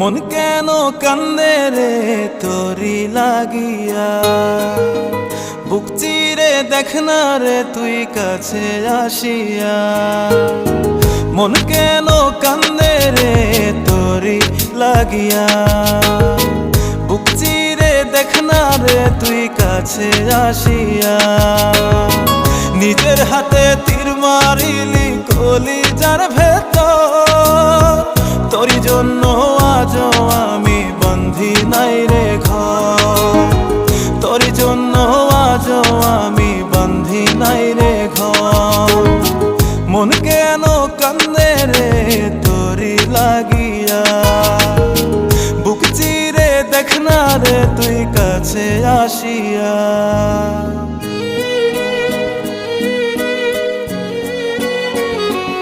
মন কেন কান্দে রে তোরি লাগিয়া, বুক চিরে দেখ না রে তুই কাছে আসিয়া। মন কেন কান্দে রে তোরি লাগিয়া, বুক চিরে দেখ না রে তুই কাছে আসিয়া। নিজের হাতে তীর মারিলি কলিজার ভেতর, তোরি জন্য আজও আমি বন্ধি নাই রে ঘর, তোরি জন্য আজও আমি বন্ধি নাই রে ঘর। মন কেন কান্দে রে তোরি লাগিয়া, বুক চিরে দেখ না রে তুই কাছে আসিয়া।